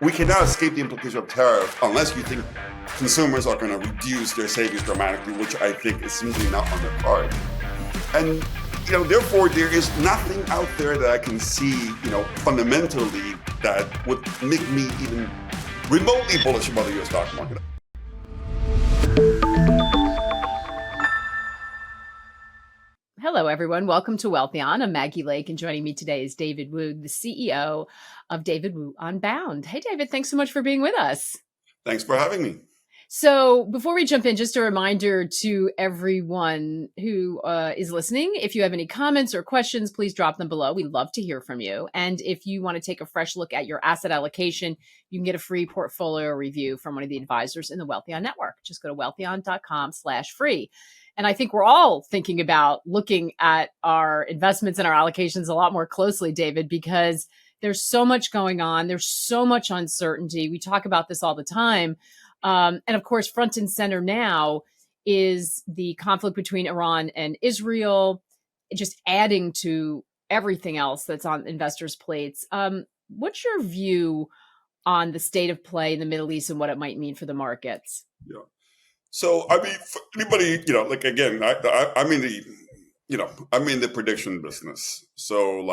we cannot escape the implication of tariff unless you think consumers are going to reduce their savings dramatically, which I think is simply not on the card. And therefore, there is nothing out there that I can see, fundamentally that would make me even remotely bullish about the U.S. stock market. Hello, everyone. Welcome to Wealthion. I'm Maggie Lake, and joining me today is David Wu, the CEO of David Wu Unbound. Hey, David, thanks so much for being with us. Thanks for having me. So before we jump in, just a reminder to everyone who is listening, if you have any comments or questions, please drop them below. We'd love to hear from you. And if you want to take a fresh look at your asset allocation, you can get a free portfolio review from one of the advisors in the Wealthion network. Just go to wealthion.com/free. And I think we're all thinking about looking at our investments and our allocations a lot more closely, David, because there's so much going on. There's so much uncertainty. We talk about this all the time. And of course, front and center now is the conflict between Iran and Israel, just adding to everything else that's on investors' plates. What's your view on the state of play in the Middle East and what it might mean for the markets? Yeah. So, I mean, for anybody, again, I'm in the prediction business. So,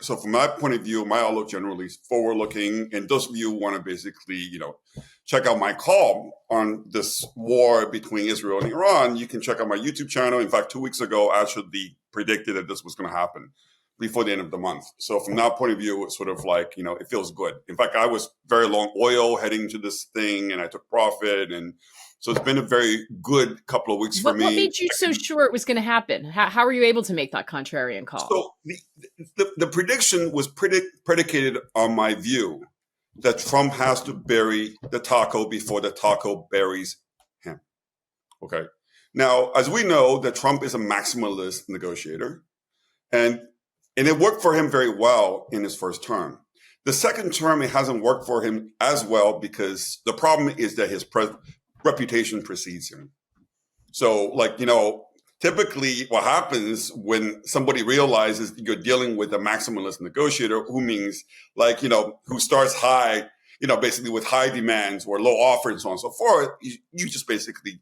so from my point of view, my outlook generally is forward-looking. And those of you who want to basically, check out my call on this war between Israel and Iran, you can check out my YouTube channel. In fact, 2 weeks ago, I actually predicted that this was going to happen before the end of the month. So from that point of view, it's sort of it feels good. In fact, I was very long oil heading into this thing, and I took profit. And so it's been a very good couple of weeks for me. What made you so sure it was going to happen? How were you able to make that contrarian call? So the prediction was predicated on my view that Trump has to bury the taco before the taco buries him. Okay. Now, as we know, that Trump is a maximalist negotiator, and it worked for him very well in his first term. The second term, it hasn't worked for him as well because the problem is that his reputation precedes him. So, typically what happens when somebody realizes you're dealing with a maximalist negotiator who means who starts high, basically with high demands or low offers and so on and so forth, you just basically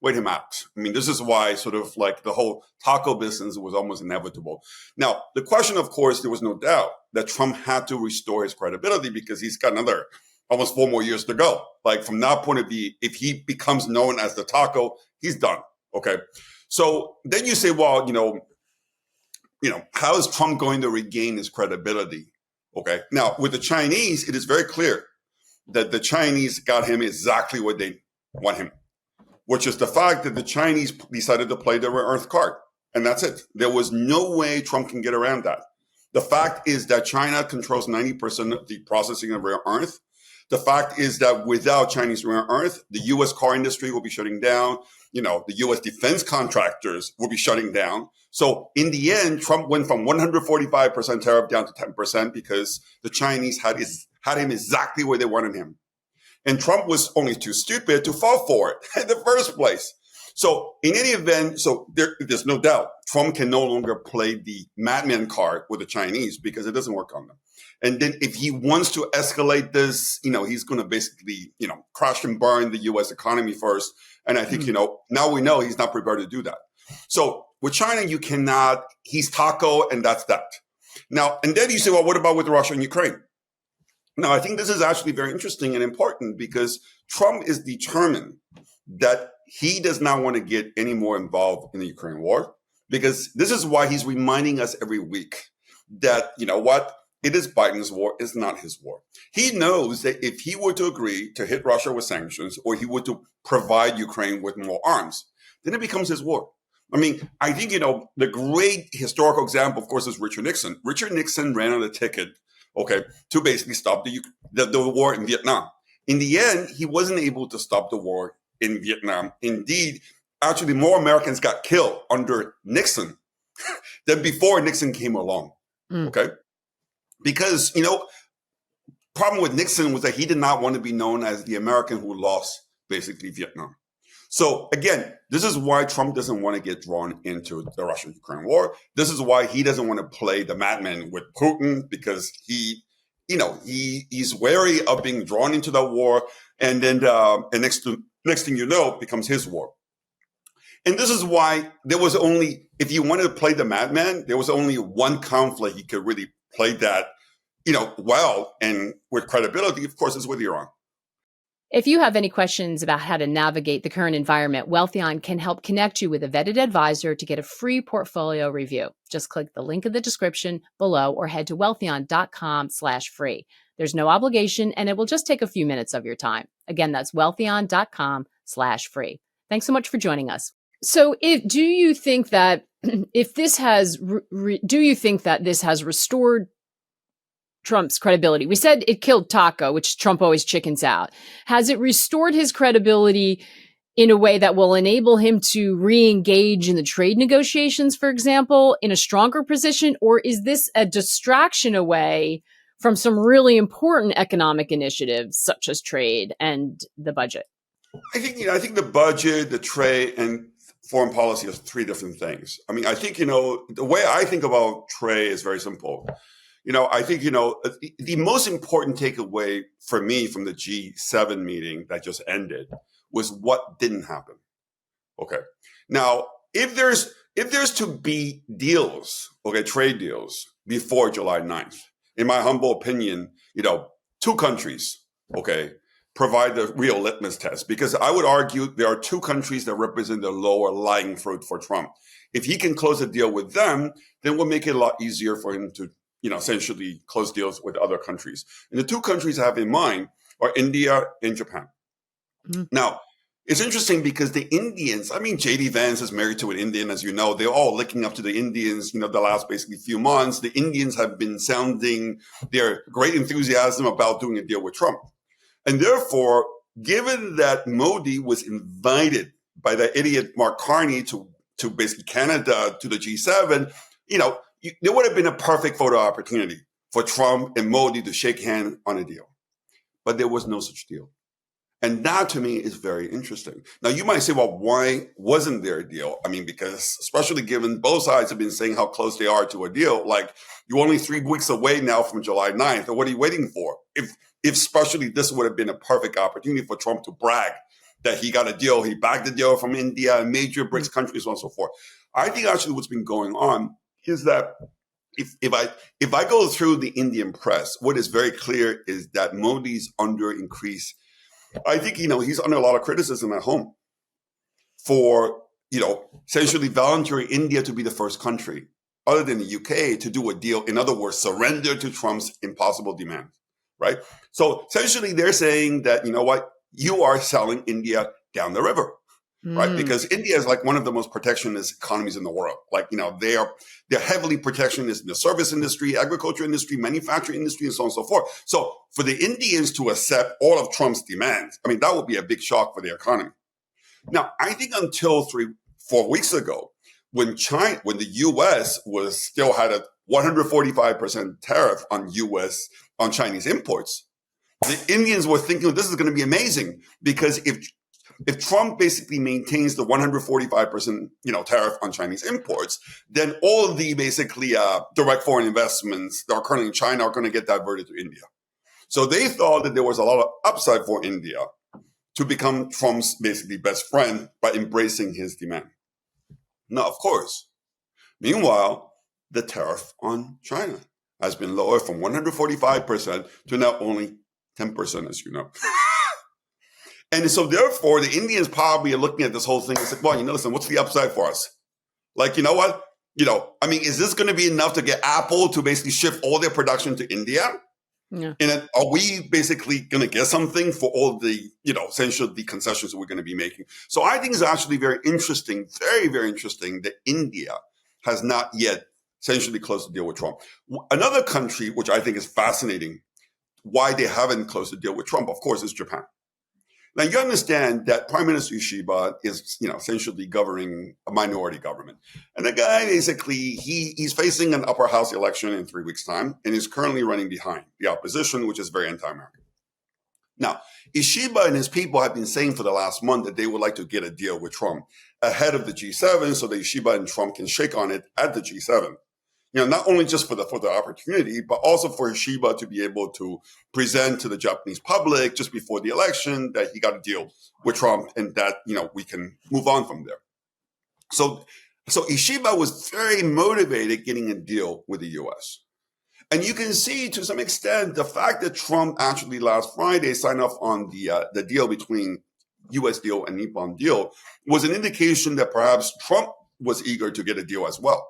wait him out. I mean, this is why sort of the whole taco business was almost inevitable. Now, the question, of course, there was no doubt that Trump had to restore his credibility because he's got another almost 4 more years to go. From that point of view, if he becomes known as the taco, he's done. Okay. So then you say, well, how is Trump going to regain his credibility? Okay. Now, with the Chinese, it is very clear that the Chinese got him exactly what they want him, which is the fact that the Chinese decided to play the rare earth card. And that's it. There was no way Trump can get around that. The fact is that China controls 90% of the processing of rare earth. The fact is that without Chinese rare earth, the U.S. car industry will be shutting down. The U.S. defense contractors will be shutting down. So in the end, Trump went from 145% tariff down to 10% because the Chinese had him exactly where they wanted him. And Trump was only too stupid to fall for it in the first place. So in any event, there's no doubt Trump can no longer play the madman card with the Chinese because it doesn't work on them. And then if he wants to escalate this, he's going to basically, crash and burn the U.S. economy first. And I think, now we know he's not prepared to do that. So with China, you cannot, he's taco and that's that. Now, and then you say, well, what about with Russia and Ukraine? Now, I think this is actually very interesting and important because Trump is determined that he does not want to get any more involved in the Ukraine war because this is why he's reminding us every week that, it is Biden's war, it's not his war. He knows that if he were to agree to hit Russia with sanctions or he were to provide Ukraine with more arms, then it becomes his war. I mean, I think, the great historical example, of course, is Richard Nixon. Richard Nixon ran on a ticket, to basically stop the war in Vietnam. In the end, he wasn't able to stop the war in Vietnam. Indeed, actually, more Americans got killed under Nixon than before Nixon came along. Okay. Because, problem with Nixon was that he did not want to be known as the American who lost basically Vietnam. So again, this is why Trump doesn't want to get drawn into the Russia-Ukraine war. This is why he doesn't want to play the madman with Putin because he he's wary of being drawn into that war, and then and next thing you know, becomes his war. And this is why there was only, if you wanted to play the madman, there was only one conflict he could really play that, well and with credibility. Of course, is with Iran. If you have any questions about how to navigate the current environment, Wealthion can help connect you with a vetted advisor to get a free portfolio review. Just click the link in the description below or head to wealthion.com/free. There's no obligation, and it will just take a few minutes of your time. Again, that's wealthion.com/free. Thanks so much for joining us. So do you think that this has restored Trump's credibility? We said it killed Taco, which Trump always chickens out. Has it restored his credibility in a way that will enable him to re-engage in the trade negotiations, for example, in a stronger position? Or is this a distraction away from some really important economic initiatives, such as trade and the budget? I think the budget, the trade, and foreign policy are three different things. I mean, I think, the way I think about trade is very simple. I think, the most important takeaway for me from the G7 meeting that just ended was what didn't happen. Okay. Now, if there's to be deals, trade deals before July 9th, in my humble opinion, two countries, provide the real litmus test, because I would argue there are two countries that represent the lower lying fruit for Trump. If he can close a deal with them, then we'll make it a lot easier for him to, essentially close deals with other countries. And the two countries I have in mind are India and Japan. Mm-hmm. Now, it's interesting because the Indians, J.D. Vance is married to an Indian, as you know. They're all looking up to the Indians, the last basically few months. The Indians have been sounding their great enthusiasm about doing a deal with Trump. And therefore, given that Modi was invited by that idiot Mark Carney to basically Canada to the G7, there would have been a perfect photo opportunity for Trump and Modi to shake hands on a deal. But there was no such deal. And that to me is very interesting. Now, you might say, well, why wasn't there a deal? Because especially given both sides have been saying how close they are to a deal, like you're only 3 weeks away now from July 9th. And what are you waiting for? If especially this would have been a perfect opportunity for Trump to brag that he got a deal, he bagged the deal from India and major BRICS countries, so on and so forth. I think actually what's been going on is that if I go through the Indian press, what is very clear is that Modi's under increase. I think, he's under a lot of criticism at home for, essentially volunteering India to be the first country other than the UK to do a deal. In other words, surrender to Trump's impossible demands, right? So essentially they're saying that, you are selling India down the river, right? Because India is like one of the most protectionist economies in the world. They're heavily protectionist in the service industry, agriculture industry, manufacturing industry, and so on and so forth. So for the Indians to accept all of Trump's demands, that would be a big shock for the economy. Now, I think until 3-4 weeks ago, when the U.S. still had a 145% tariff on Chinese imports, the Indians were thinking this is going to be amazing, because if Trump basically maintains the 145% tariff on Chinese imports, then all of the basically direct foreign investments that are currently in China are going to get diverted to India. So they thought that there was a lot of upside for India to become Trump's basically best friend by embracing his demand. Now, of course, meanwhile, the tariff on China has been lowered from 145% to now only 10%, as you know. And so therefore, the Indians probably are looking at this whole thing and say, well, listen, what's the upside for us? You know what? Is this going to be enough to get Apple to basically shift all their production to India? Yeah. And are we basically going to get something for all the, essentially the concessions that we're going to be making? So I think it's actually very interesting, very, very interesting that India has not yet essentially closed the deal with Trump. Another country, which I think is fascinating, why they haven't closed the deal with Trump, of course, is Japan. Now, you understand that Prime Minister Ishiba is, essentially governing a minority government. And the guy, basically, he's facing an upper house election in 3 weeks' time and is currently running behind the opposition, which is very anti-American. Now, Ishiba and his people have been saying for the last month that they would like to get a deal with Trump ahead of the G7 so that Ishiba and Trump can shake on it at the G7. not only just for the opportunity, but also for Ishiba to be able to present to the Japanese public just before the election that he got a deal with Trump and that, we can move on from there. So Ishiba was very motivated getting a deal with the U.S. And you can see to some extent the fact that Trump actually last Friday signed off on the deal between U.S. deal and Nippon deal was an indication that perhaps Trump was eager to get a deal as well.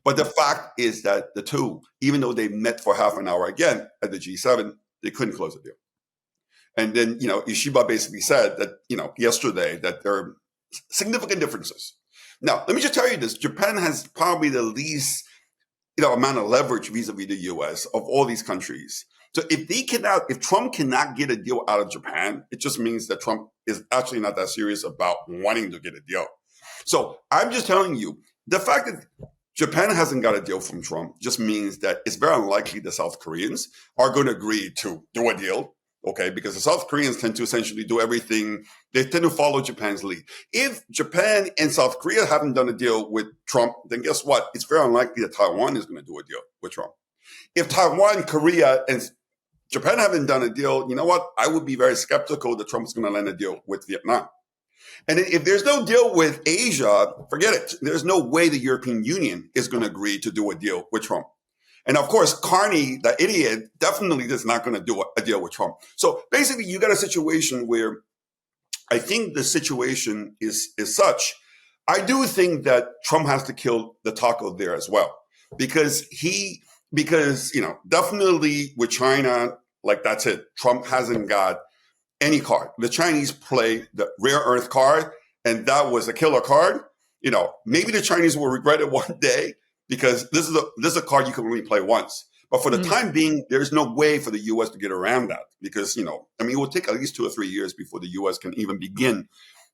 But the fact is that the two, even though they met for half an hour again at the G7, they couldn't close the deal. And then, Ishiba basically said that, yesterday that there are significant differences. Now, let me just tell you this. Japan has probably the least amount of leverage vis-a-vis the U.S. of all these countries. So if Trump cannot get a deal out of Japan, it just means that Trump is actually not that serious about wanting to get a deal. So I'm just telling you, the fact that Japan hasn't got a deal from Trump just means that it's very unlikely the South Koreans are going to agree to do a deal. Okay, because the South Koreans tend to essentially do everything. They tend to follow Japan's lead. If Japan and South Korea haven't done a deal with Trump, then guess what? It's very unlikely that Taiwan is going to do a deal with Trump. If Taiwan, Korea, and Japan haven't done a deal, you know what? I would be very skeptical that Trump is going to land a deal with Vietnam. And if there's no deal with Asia, forget it. There's no way the European Union is going to agree to do a deal with Trump. And of course, Carney, the idiot, definitely is not going to do a deal with Trump. So basically, you got a situation where I think the situation is such. I do think that Trump has to kill the taco there as well, because definitely with China, like that's it. Trump hasn't got any card. The Chinese play the rare earth card, and that was a killer card. Maybe the Chinese will regret it one day, because this is a card you can only play once. But for the time being, there's no way for the U.S. to get around that, because, it will take at least 2 or 3 years before the U.S. can even begin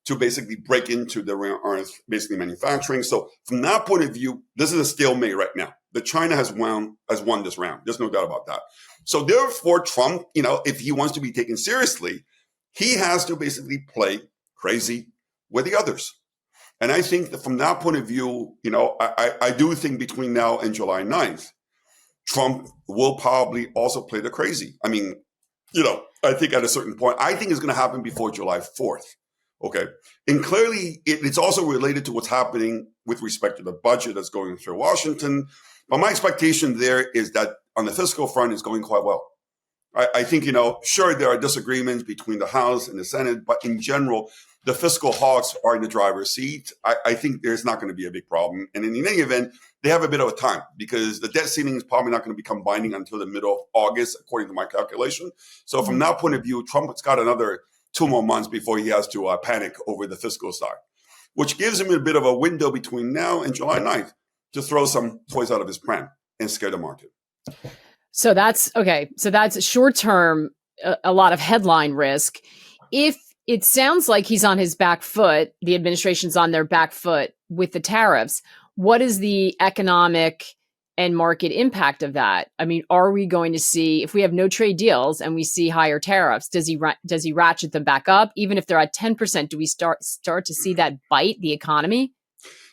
to basically break into the rare earth, basically manufacturing. So from that point of view, this is a stalemate right now. The China has won this round. There's no doubt about that. So therefore, Trump, if he wants to be taken seriously, he has to basically play crazy with the others. And I think that from that point of view, I do think between now and July 9th, Trump will probably also play the crazy. I mean, I think at a certain point, I think it's going to happen before July 4th. Okay. And clearly, it's also related to what's happening with respect to the budget that's going through Washington. But my expectation there is that on the fiscal front, it's going quite well. I think, sure, there are disagreements between the House and the Senate, but in general, the fiscal hawks are in the driver's seat. I think there's not going to be a big problem. And in any event, they have a bit of a time, because the debt ceiling is probably not going to become binding until the middle of August, according to my calculation. So from that point of view, Trump has got another 2 more months before he has to panic over the fiscal side, which gives him a bit of a window between now and July 9th to throw some toys out of his pram and scare the market. So that's okay. So that's short term, a lot of headline risk. If it sounds like he's on his back foot, the administration's on their back foot with the tariffs, what is the economic and market impact of that? I mean, are we going to see, if we have no trade deals and we see higher tariffs, does he ratchet them back up? Even if they're at 10%, do we start to see that bite the economy?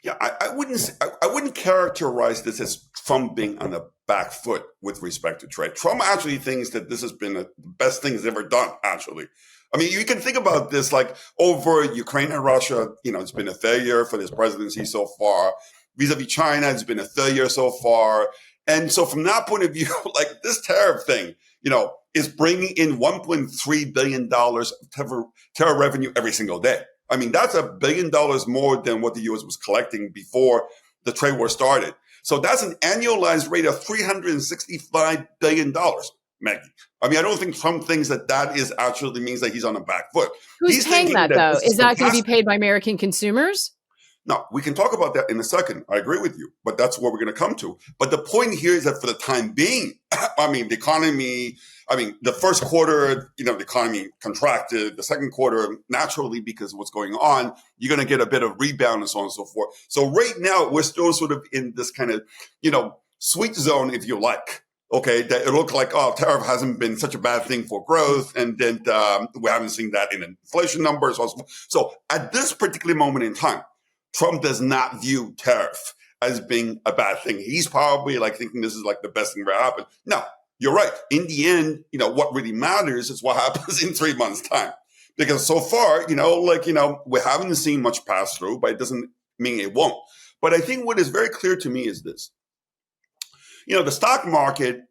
Yeah, I wouldn't characterize this as Trump being on the back foot with respect to trade. Trump actually thinks that this has been the best thing he's ever done, actually. I mean, you can think about this like over Ukraine and Russia, it's been a failure for this presidency so far. Vis-a-vis China, it's been a failure so far. And so from that point of view, like this tariff thing, is bringing in $1.3 billion of tariff revenue every single day. I mean, that's $1 billion more than what the U.S. was collecting before the trade war started. So that's an annualized rate of $365 billion, Maggie. I mean, I don't think Trump thinks that is actually means that he's on a back foot. Who's paying that, though? Is that going to be paid by American consumers? No, we can talk about that in a second. I agree with you, but that's what we're going to come to. But the point here is that for the time being, I mean, the economy, the first quarter, the economy contracted. The second quarter, naturally, because of what's going on, you're going to get a bit of rebound and so on and so forth. So right now, we're still sort of in this kind of, sweet zone, if you like. Okay, that it looked like, tariff hasn't been such a bad thing for growth. And then we haven't seen that in inflation numbers. So at this particular moment in time, Trump does not view tariff as being a bad thing. He's probably like thinking this is like the best thing ever happened. No, you're right. In the end, what really matters is what happens in 3 months' time. Because so far, we haven't seen much pass through, but it doesn't mean it won't. But I think what is very clear to me is this. The stock market,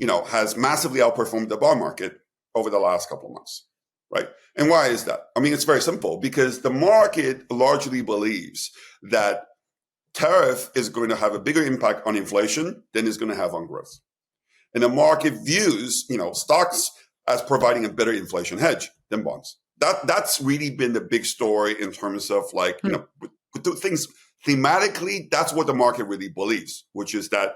has massively outperformed the bond market over the last couple of months, right? And why is that? I mean, it's very simple, because the market largely believes that tariff is going to have a bigger impact on inflation than it's going to have on growth. And the market views, stocks as providing a better inflation hedge than bonds. That's really been the big story in terms of with things thematically. That's what the market really believes, which is that,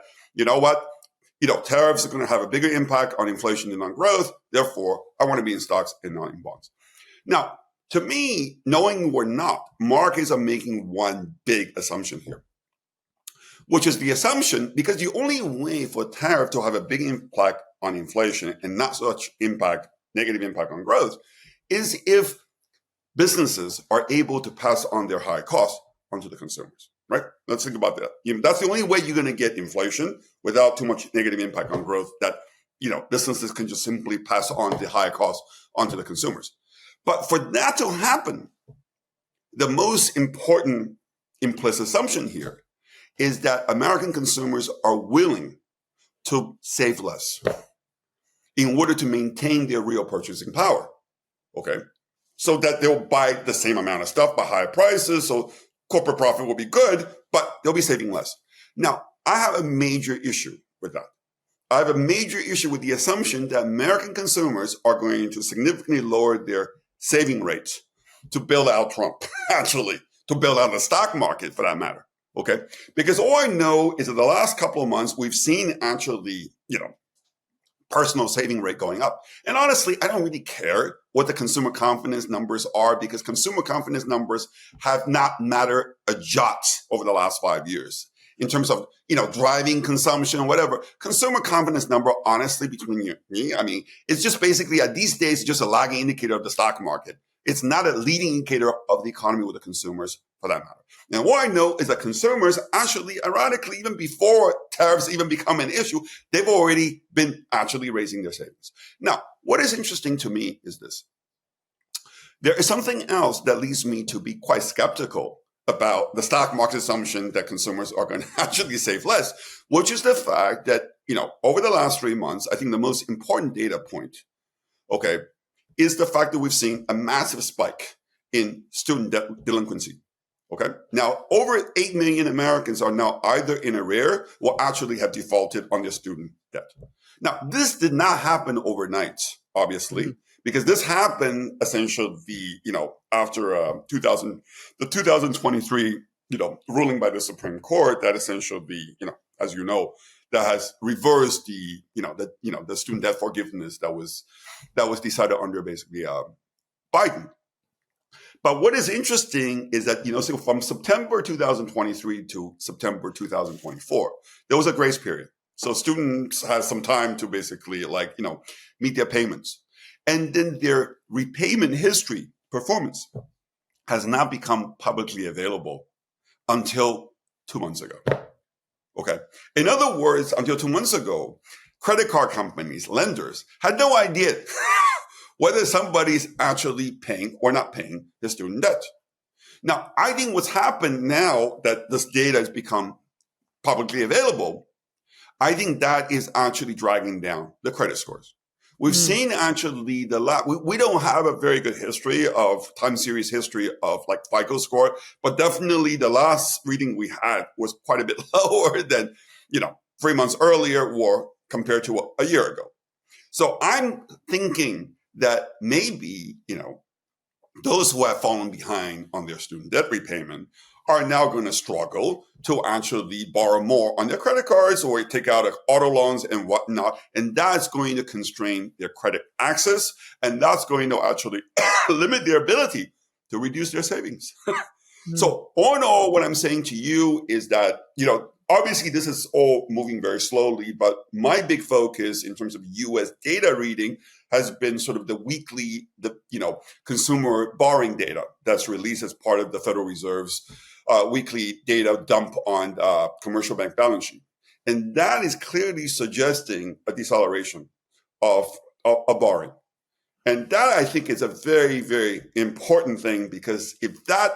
tariffs are going to have a bigger impact on inflation than on growth. Therefore, I want to be in stocks and not in bonds. Now, to me, knowing we're not, markets are making one big assumption here, which is the assumption, because the only way for tariff to have a big impact on inflation and not such negative impact on growth, is if businesses are able to pass on their high costs onto the consumers, right? Let's think about that. That's the only way you're going to get inflation without too much negative impact on growth, that, businesses can just simply pass on the high costs onto the consumers. But for that to happen, the most important implicit assumption here is that American consumers are willing to save less in order to maintain their real purchasing power, okay? So that they'll buy the same amount of stuff by higher prices, so corporate profit will be good, but they'll be saving less. Now, I have a major issue with that. I have a major issue with the assumption that American consumers are going to significantly lower their saving rates to bail out Trump, actually, to bail out the stock market for that matter. Okay, because all I know is that the last couple of months, we've seen actually, personal saving rate going up. And honestly, I don't really care what the consumer confidence numbers are, because consumer confidence numbers have not mattered a jot over the last 5 years in terms of, driving consumption, whatever. Consumer confidence number, honestly, between you and me, I mean, it's just basically at these days, just a lagging indicator of the stock market. It's not a leading indicator of the economy with the consumers, for that matter. And what I know is that consumers actually, ironically, even before tariffs even become an issue, they've already been actually raising their savings. Now, what is interesting to me is this. There is something else that leads me to be quite skeptical about the stock market assumption that consumers are going to actually save less, which is the fact that, over the last 3 months, I think the most important data point, okay, is the fact that we've seen a massive spike in student debt delinquency. Okay. Now, over 8 million Americans are now either in arrear or actually have defaulted on their student debt. Now, this did not happen overnight, obviously, because this happened essentially, after the 2023, ruling by the Supreme Court that essentially, as you know, that has reversed the student debt forgiveness that was decided under basically Biden. But what is interesting is that, so from September 2023 to September 2024, there was a grace period. So students had some time to basically meet their payments. And then their repayment history performance has not become publicly available until 2 months ago. Okay. In other words, until 2 months ago, credit card companies, lenders had no idea whether somebody's actually paying or not paying their student debt. Now, I think what's happened now that this data has become publicly available, I think that is actually dragging down the credit scores. We've seen actually we don't have a very good time series history of FICO score, but definitely the last reading we had was quite a bit lower than, 3 months earlier or compared to a year ago. So I'm thinking that maybe, those who have fallen behind on their student debt repayment are now going to struggle to actually borrow more on their credit cards or take out auto loans and whatnot. And that's going to constrain their credit access. And that's going to actually limit their ability to reduce their savings. So all in all, what I'm saying to you is that, obviously this is all moving very slowly, but my big focus in terms of US data reading has been sort of the weekly, consumer borrowing data that's released as part of the Federal Reserve's weekly data dump on commercial bank balance sheet. And that is clearly suggesting a deceleration of borrowing. And that, I think, is a very, very important thing, because if that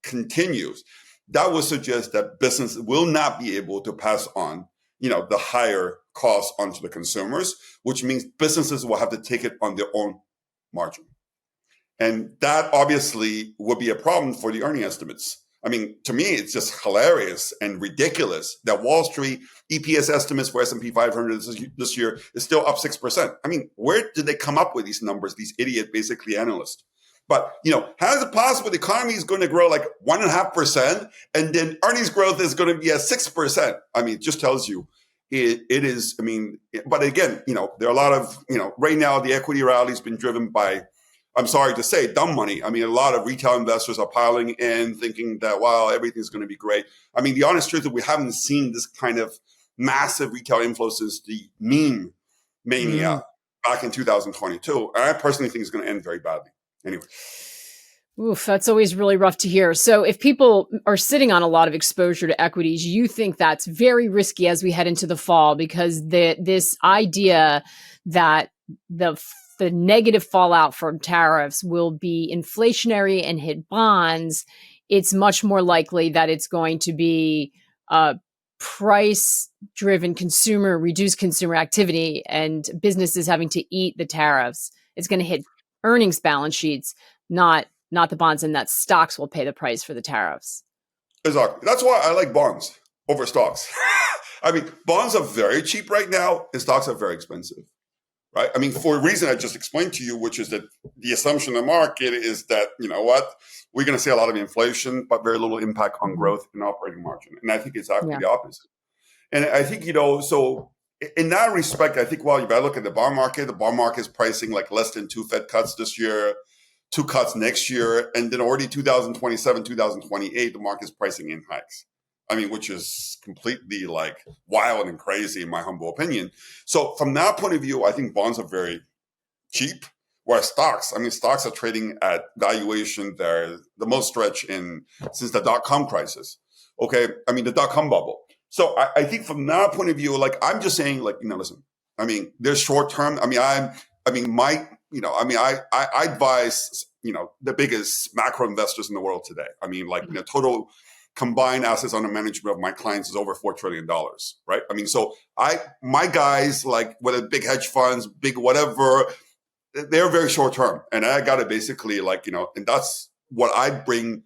continues, that will suggest that business will not be able to pass on, the higher costs onto the consumers, which means businesses will have to take it on their own margin. And that obviously would be a problem for the earning estimates. I mean, to me, it's just hilarious and ridiculous that Wall Street EPS estimates for S&P 500 this year is still up 6%. I mean, where did they come up with these numbers, these idiot, basically, analysts? But, how is it possible the economy is going to grow like 1.5% and then earnings growth is going to be at 6%? I mean, it just tells you it is. I mean, but again, there are a lot of, right now the equity rally has been driven by, I'm sorry to say, dumb money. I mean, a lot of retail investors are piling in thinking that, wow, everything's going to be great. I mean, the honest truth is we haven't seen this kind of massive retail inflow since the meme mania back in 2022. And I personally think it's going to end very badly. Anyway. Oof, that's always really rough to hear. So if people are sitting on a lot of exposure to equities, you think that's very risky as we head into the fall, because this idea that the negative fallout from tariffs will be inflationary and hit bonds, it's much more likely that it's going to be price-driven reduced consumer activity, and businesses having to eat the tariffs. It's going to hit earnings balance sheets, not the bonds, and that stocks will pay the price for the tariffs. Exactly. That's why I like bonds over stocks. I mean, bonds are very cheap right now, and stocks are very expensive. Right? I mean, for a reason I just explained to you, which is that the assumption in the market is that, we're going to see a lot of inflation, but very little impact on growth and operating margin. And I think it's exactly the opposite. And I think, so in that respect, I think, well, if I look at the bond market is pricing like less than 2 Fed cuts this year, 2 cuts next year, and then already 2027, 2028, the market's pricing in hikes. I mean, which is completely like wild and crazy in my humble opinion. So from that point of view, I think bonds are very cheap, whereas stocks are trading at valuation they're the most stretched since the dot-com crisis. Okay. I mean, the dot-com bubble. So I think from that point of view, like, I'm just saying, like, listen, I mean, there's short term. I advise, the biggest macro investors in the world today. I mean, like, total combined assets under management of my clients is over $4 trillion, right? I mean, so my guys, like, whether big hedge funds, big whatever, they're very short term. And I got to basically, like, and that's what I bring.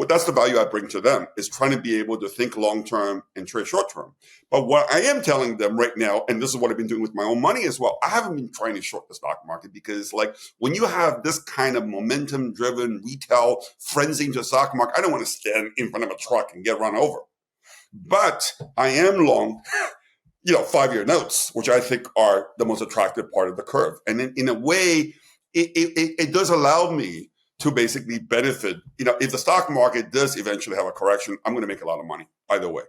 That's the value I bring to them, is trying to be able to think long term and trade short term. But what I am telling them right now, and this is what I've been doing with my own money as well, I haven't been trying to short the stock market, because, like, when you have this kind of momentum driven retail frenzy into the stock market, I don't want to stand in front of a truck and get run over. But I am long 5-year notes, which I think are the most attractive part of the curve. And in a way, it does allow me to basically benefit. If the stock market does eventually have a correction, I'm going to make a lot of money either way.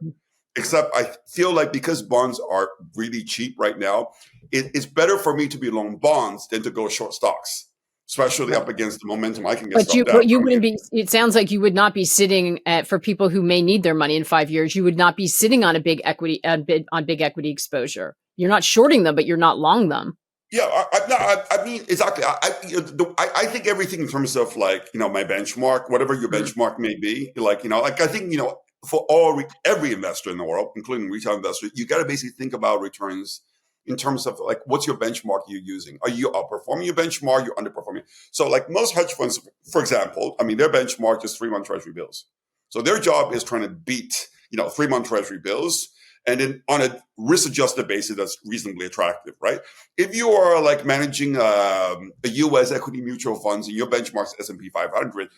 Except I feel like, because bonds are really cheap right now, it's better for me to be long bonds than to go short stocks, especially up against the momentum I can get. But you wouldn't be. It sounds like you would not be sitting for people who may need their money in 5 years. You would not be sitting on a big equity on big equity exposure. You're not shorting them, but you're not long them. Yeah, I mean, exactly. I think everything in terms of, like, my benchmark, whatever your benchmark may be, like, I think, for every investor in the world, including retail investors, you got to basically think about returns in terms of, like, what's your benchmark you're using? Are you outperforming your benchmark? You're underperforming? So, like, most hedge funds, for example, I mean, their benchmark is 3-month Treasury bills. So their job is trying to beat, 3-month Treasury bills. And then on a risk-adjusted basis, that's reasonably attractive, right? If you are, like, managing a U.S. equity mutual funds and your benchmark is S&P 500,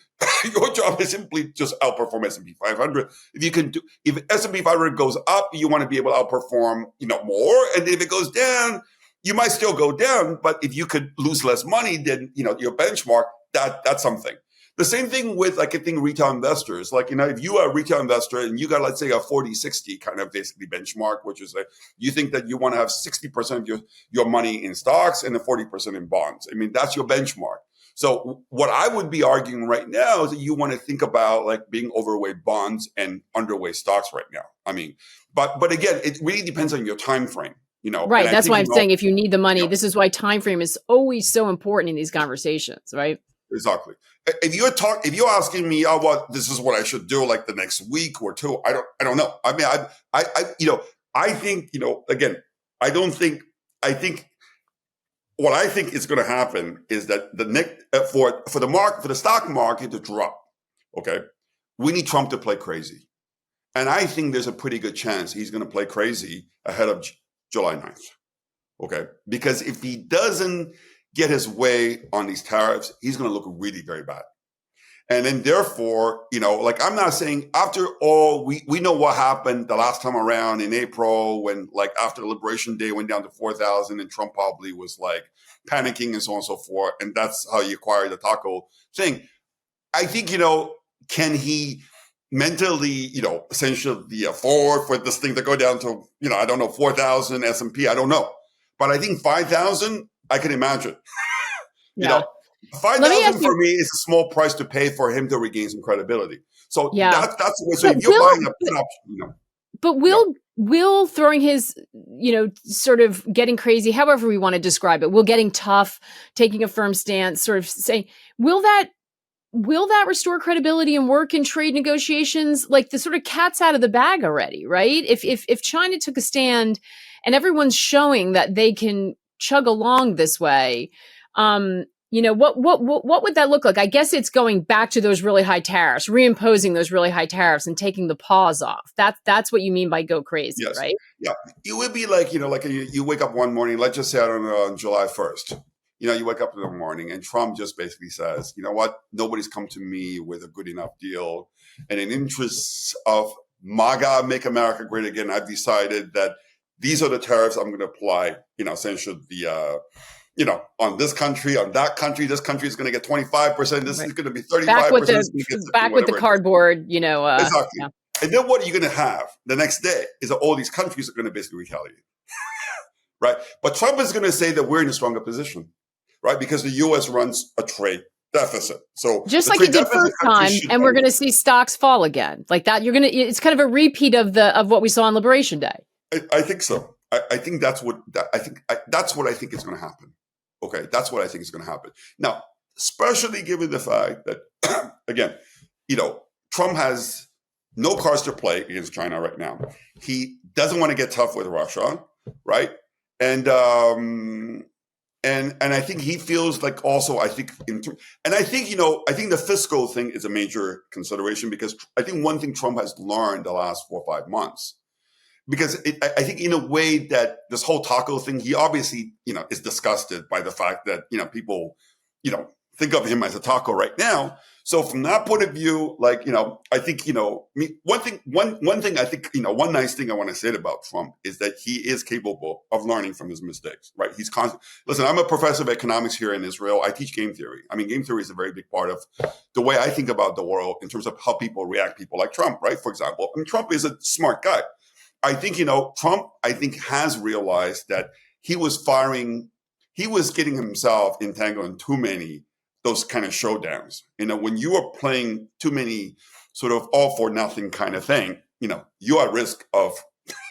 your job is simply just outperform S&P 500. If S&P 500 goes up, you want to be able to outperform, more. And if it goes down, you might still go down. But if you could lose less money than, your benchmark, that's something. The same thing with, like, I think retail investors, like, if you are a retail investor and you got, let's say, a 40-60 kind of basically benchmark, which is like, you think that you want to have 60% of your money in stocks and 40% in bonds. I mean, that's your benchmark. So what I would be arguing right now is that you want to think about like being overweight bonds and underweight stocks right now. I mean, but again, it really depends on your time frame, you know. And Right. I That's think, why I'm saying if you need the money, you know, this is why time frame is always so important in these conversations, right? exactly. If you're asking me, oh, what this is what I should do like the next week or two, I don't know. I mean, I think, again, I think what I think is going to happen is that for the stock market to drop, okay, we need Trump to play crazy, and I think there's a pretty good chance he's going to play crazy ahead of July 9th, okay, because if he doesn't get his way on these tariffs, he's going to look really very bad. And then therefore, like I'm not saying after all, we know what happened the last time around in April when like after the Liberation Day went down to 4,000 and Trump probably was like panicking and so on and so forth. And that's how he acquired the taco thing. I think, can he mentally, essentially afford for this thing to go down to, I don't know, 4,000 S&P. I don't know. But I think 5,000, I can imagine, Yeah. 5,000 for me is a small price to pay for him to regain some credibility. So Yeah. that's the way. So if you're buying a put option, But Will throwing his, sort of getting crazy, however we want to describe it, Will getting tough, taking a firm stance, sort of saying, will that restore credibility and work in trade negotiations? Like the sort of cat's out of the bag already, right? If China took a stand and everyone's showing that they can chug along this way, what would that look like? I guess it's going back to those really high tariffs, reimposing those really high tariffs and taking the pause off. That's what you mean by go crazy, yes. Right? Yeah. It would be like, like you wake up one morning, let's just say, I don't know, on July 1st, you wake up in the morning and Trump just basically says, you know what, nobody's come to me with a good enough deal. And in interests of MAGA, Make America Great Again, I've decided that these are the tariffs I'm going to apply, essentially on this country, on that country. This country is going to get 25%. This is going to be 35%. Back with the cardboard, Exactly. Yeah. And then what are you going to have the next day is that all these countries are going to basically retaliate, right? But Trump is going to say that we're in a stronger position, right? Because the U.S. runs a trade deficit. So just like it did first time, and we're going to see stocks fall again like that. It's kind of a repeat of what we saw on Liberation Day. I think so. I think that's what I think is going to happen. Okay, that's what I think is going to happen. Now, especially given the fact that, again, Trump has no cards to play against China right now. He doesn't want to get tough with Russia, right? And I think he feels like also, I think the fiscal thing is a major consideration because I think one thing Trump has learned the last 4 or 5 months. Because I think in a way that this whole taco thing, he obviously, is disgusted by the fact that, people, think of him as a taco right now. So from that point of view, like, I think, one thing I think, one nice thing I want to say about Trump is that he is capable of learning from his mistakes, right? Listen, I'm a professor of economics here in Israel. I teach game theory. I mean, game theory is a very big part of the way I think about the world in terms of how people react, people like Trump, right? For example, I mean, Trump is a smart guy. I think, Trump, has realized that he was getting himself entangled in too many, those kind of showdowns. When you are playing too many sort of all for nothing kind of thing, you're at risk of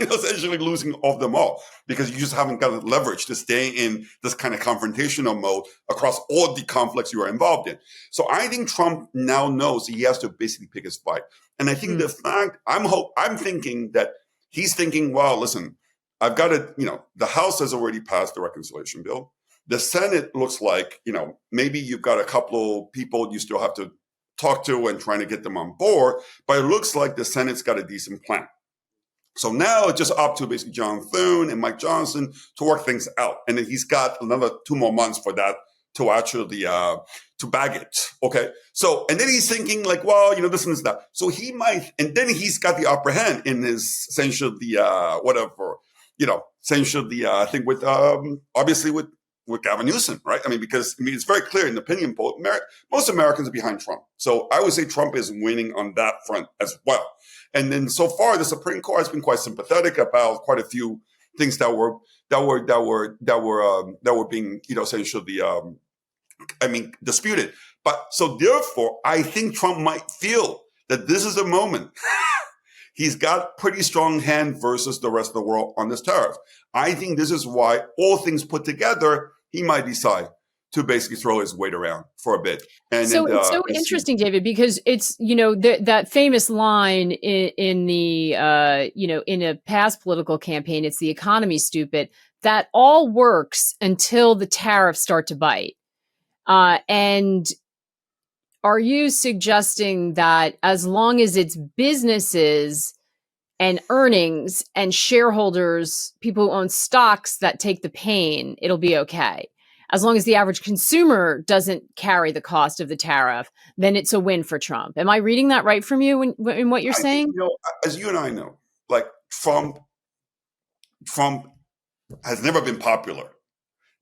essentially losing all of them all because you just haven't got the leverage to stay in this kind of confrontational mode across all the conflicts you are involved in. So I think Trump now knows he has to basically pick his fight. And I think the fact, I'm thinking that he's thinking, well, listen, I've got to, the House has already passed the reconciliation bill. The Senate looks like, maybe you've got a couple people you still have to talk to and trying to get them on board, but it looks like the Senate's got a decent plan. So now it's just up to basically John Thune and Mike Johnson to work things out. And then he's got another 2 more months for that to actually, to bag it. Okay. So, and then he's thinking like, well, this and that. So he might, and then he's got the upper hand in his essentially I think with, obviously with Gavin Newsom, right? I mean, because it's very clear in the opinion poll, most Americans are behind Trump. So I would say Trump is winning on that front as well. And then so far, the Supreme Court has been quite sympathetic about quite a few things that were being, essentially disputed. But so therefore, I think Trump might feel that this is a moment. He's got pretty strong hand versus the rest of the world on this tariff. I think this is why, all things put together, he might decide to basically throw his weight around for a bit. And so it's so interesting, David, because it's, that famous line in the, in a past political campaign, it's the economy, stupid. That all works until the tariffs start to bite. And are you suggesting that as long as it's businesses and earnings and shareholders, people who own stocks that take the pain, it'll be okay? As long as the average consumer doesn't carry the cost of the tariff, then it's a win for Trump. Am I reading that right from you in what you're saying? As you and I know, like Trump has never been popular,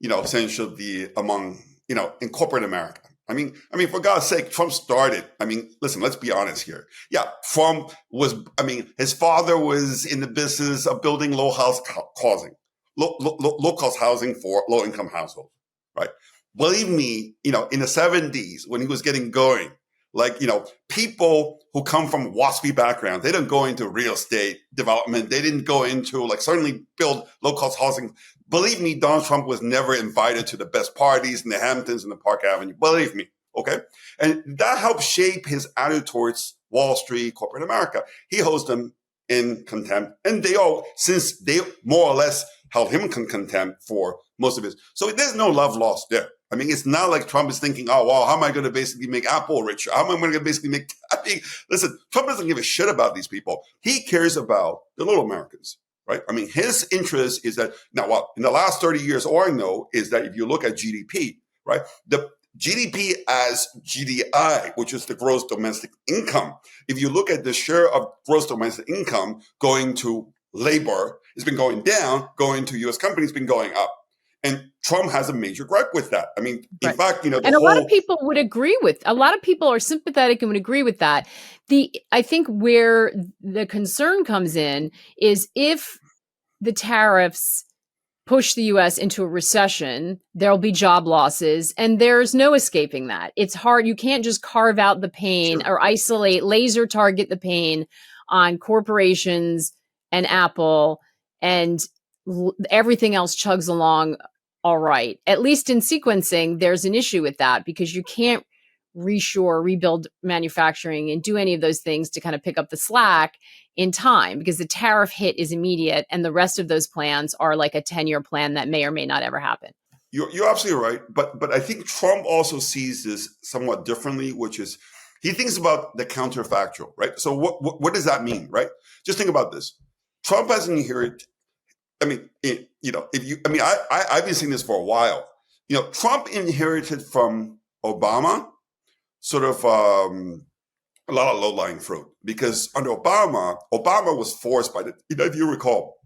essentially among, in corporate America. I mean, for God's sake, Trump started. Listen, let's be honest here. Yeah, Trump was, his father was in the business of building low-cost housing for low-income households, right? Believe me, in the 70s, when he was getting going, people who come from WASPy backgrounds, they didn't go into real estate development. They didn't go into, certainly build low-cost housing. Believe me, Donald Trump was never invited to the best parties in the Hamptons and the Park Avenue. Believe me, okay? And that helped shape his attitude towards Wall Street, corporate America. He holds them in contempt. And since they more or less held him in contempt for most of his. So there's no love lost there. It's not like Trump is thinking, oh, well, how am I going to basically make Apple richer? How am I going to basically make... listen, Trump doesn't give a shit about these people. He cares about the little Americans, right? His interest is that... Now, what in the last 30 years, all I know is that if you look at GDP, right, the GDP as GDI, which is the gross domestic income, if you look at the share of gross domestic income going to labor, it's been going down, going to U.S. companies, been going up. And Trump has a major gripe with that. In fact, and a lot of people would agree with. A lot of people are sympathetic and would agree with that. I think where the concern comes in is if the tariffs push the U.S. into a recession, there'll be job losses, and there's no escaping that. It's hard. You can't just carve out the pain or laser target the pain on corporations and Apple, and everything else chugs along all right. At least in sequencing, there's an issue with that because you can't rebuild manufacturing and do any of those things to kind of pick up the slack in time because the tariff hit is immediate and the rest of those plans are like a 10-year plan that may or may not ever happen. You're absolutely right. But I think Trump also sees this somewhat differently, which is he thinks about the counterfactual, right? So what does that mean, right? Just think about this. Trump has inherited... I've been saying this for a while. Trump inherited from Obama sort of a lot of low-lying fruit because under Obama was forced by if you recall,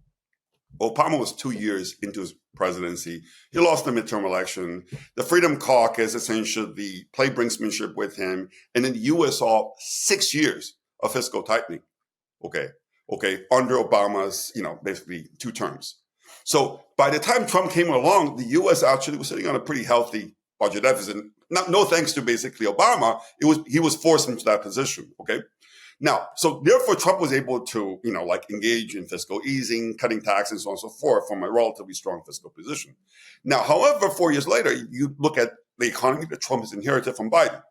Obama was 2 years into his presidency. He lost the midterm election. The Freedom Caucus essentially played brinksmanship with him. And then the U.S. saw 6 years of fiscal tightening. Okay, under Obama's, basically 2 terms. So by the time Trump came along, the U.S. actually was sitting on a pretty healthy budget deficit. No thanks to basically Obama, he was forced into that position. Okay, now so therefore Trump was able to engage in fiscal easing, cutting taxes, and so on and so forth from a relatively strong fiscal position. Now, however, 4 years later, you look at the economy that Trump has inherited from Biden.